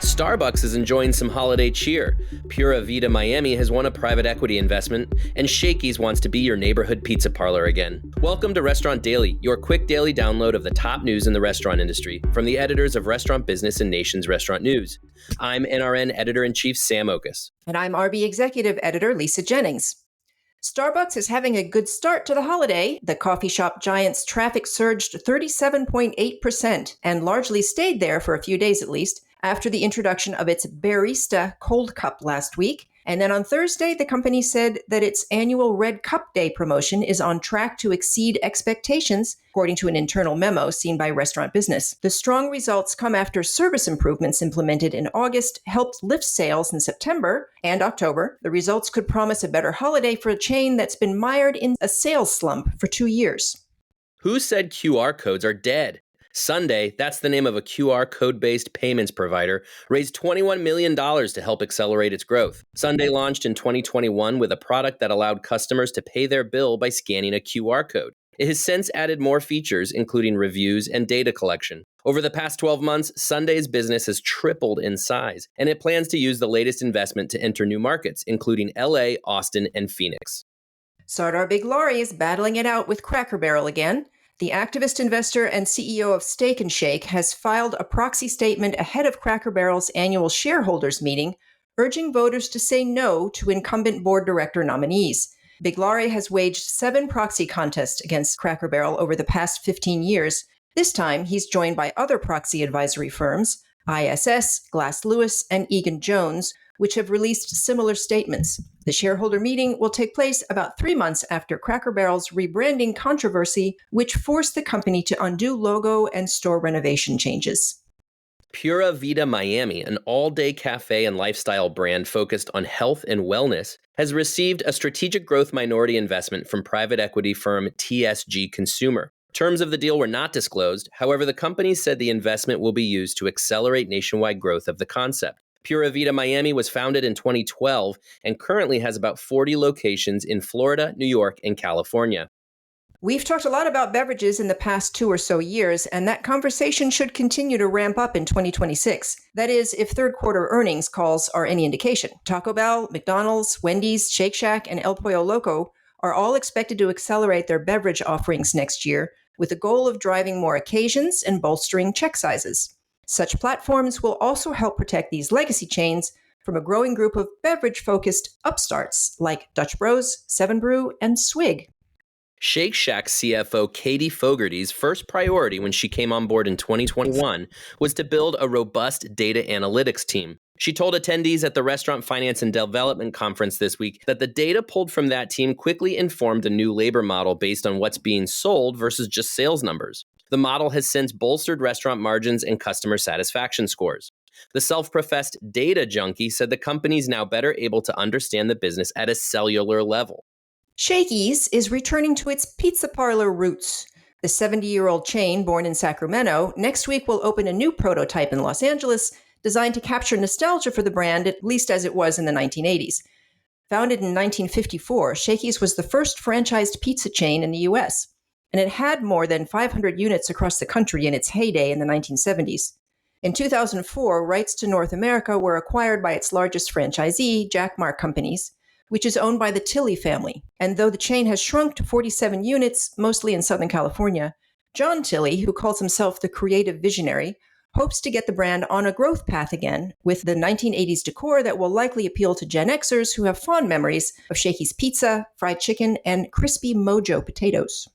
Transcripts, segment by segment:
Starbucks is enjoying some holiday cheer. Pura Vida Miami has won a private equity investment, and Shakey's wants to be your neighborhood pizza parlor again. Welcome to Restaurant Daily, your quick daily download of the top news in the restaurant industry from the editors of Restaurant Business and Nation's Restaurant News. I'm NRN Editor-in-Chief Sam Okus. And I'm RB Executive Editor Lisa Jennings. Starbucks is having a good start to the holiday. The coffee shop giant's traffic surged 37.8% and largely stayed there for a few days at least after the introduction of its Barista Cold Cup last week. And then on Thursday, the company said that its annual Red Cup Day promotion is on track to exceed expectations, according to an internal memo seen by Restaurant Business. The strong results come after service improvements implemented in August helped lift sales in September and October. The results could promise a better holiday for a chain that's been mired in a sales slump for 2 years. Who said QR codes are dead? Sunday, that's the name of a QR code-based payments provider, raised $21 million to help accelerate its growth. Sunday launched in 2021 with a product that allowed customers to pay their bill by scanning a QR code. It has since added more features, including reviews and data collection. Over the past 12 months, Sunday's business has tripled in size, and it plans to use the latest investment to enter new markets, including LA, Austin, and Phoenix. Sardar Biglari is battling it out with Cracker Barrel again. The activist investor and CEO of Steak and Shake has filed a proxy statement ahead of Cracker Barrel's annual shareholders meeting, urging voters to say no to incumbent board director nominees. Biglari has waged 7 proxy contests against Cracker Barrel over the past 15 years. This time, he's joined by other proxy advisory firms, ISS, Glass Lewis, and Egan Jones, which have released similar statements. The shareholder meeting will take place about 3 months after Cracker Barrel's rebranding controversy, which forced the company to undo logo and store renovation changes. Pura Vida Miami, an all-day cafe and lifestyle brand focused on health and wellness, has received a strategic growth minority investment from private equity firm TSG Consumer. Terms of the deal were not disclosed. However, the company said the investment will be used to accelerate nationwide growth of the concept. Pura Vida Miami was founded in 2012 and currently has about 40 locations in Florida, New York, and California. We've talked a lot about beverages in the past 2 or so years, and that conversation should continue to ramp up in 2026. That is, if third quarter earnings calls are any indication. Taco Bell, McDonald's, Wendy's, Shake Shack, and El Pollo Loco are all expected to accelerate their beverage offerings next year with the goal of driving more occasions and bolstering check sizes. Such platforms will also help protect these legacy chains from a growing group of beverage-focused upstarts like Dutch Bros, Seven Brew, and Swig. Shake Shack CFO Katie Fogarty's first priority when she came on board in 2021 was to build a robust data analytics team. She told attendees at the Restaurant Finance and Development Conference this week that the data pulled from that team quickly informed a new labor model based on what's being sold versus just sales numbers. The model has since bolstered restaurant margins and customer satisfaction scores. The self-professed data junkie said the company's now better able to understand the business at a cellular level. Shakey's is returning to its pizza parlor roots. The 70-year-old chain, born in Sacramento, next week will open a new prototype in Los Angeles designed to capture nostalgia for the brand, at least as it was in the 1980s. Founded in 1954, Shakey's was the first franchised pizza chain in the U.S., and it had more than 500 units across the country in its heyday in the 1970s. In 2004, rights to North America were acquired by its largest franchisee, Jack Ma Companies, which is owned by the Tilley family. And though the chain has shrunk to 47 units, mostly in Southern California, John Tilley, who calls himself the creative visionary, hopes to get the brand on a growth path again with the 1980s decor that will likely appeal to Gen Xers who have fond memories of Shakey's pizza, fried chicken, and crispy Mojo potatoes.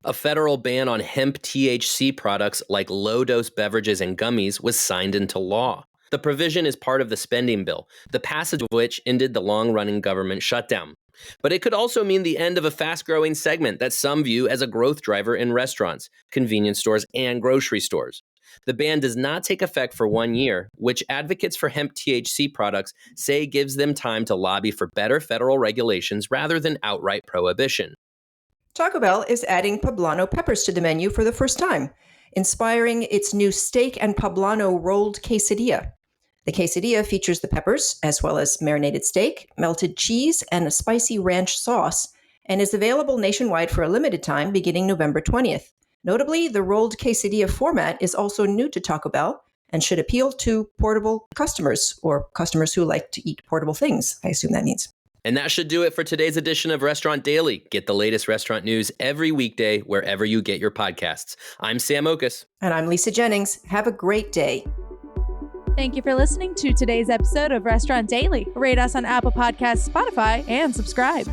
A federal ban on hemp THC products like low-dose beverages and gummies was signed into law. The provision is part of the spending bill, the passage of which ended the long-running government shutdown. But it could also mean the end of a fast-growing segment that some view as a growth driver in restaurants, convenience stores, and grocery stores. The ban does not take effect for 1 year, which advocates for hemp THC products say gives them time to lobby for better federal regulations rather than outright prohibition. Taco Bell is adding poblano peppers to the menu for the first time, inspiring its new steak and poblano rolled quesadilla. The quesadilla features the peppers, as well as marinated steak, melted cheese, and a spicy ranch sauce, and is available nationwide for a limited time beginning November 20th. Notably, the rolled quesadilla format is also new to Taco Bell, and should appeal to portable customers or customers who like to eat portable things, I assume that means. And that should do it for today's edition of Restaurant Daily. Get the latest restaurant news every weekday wherever you get your podcasts. I'm Sam Okus. And I'm Lisa Jennings. Have a great day. Thank you for listening to today's episode of Restaurant Daily. Rate us on Apple Podcasts, Spotify, and subscribe.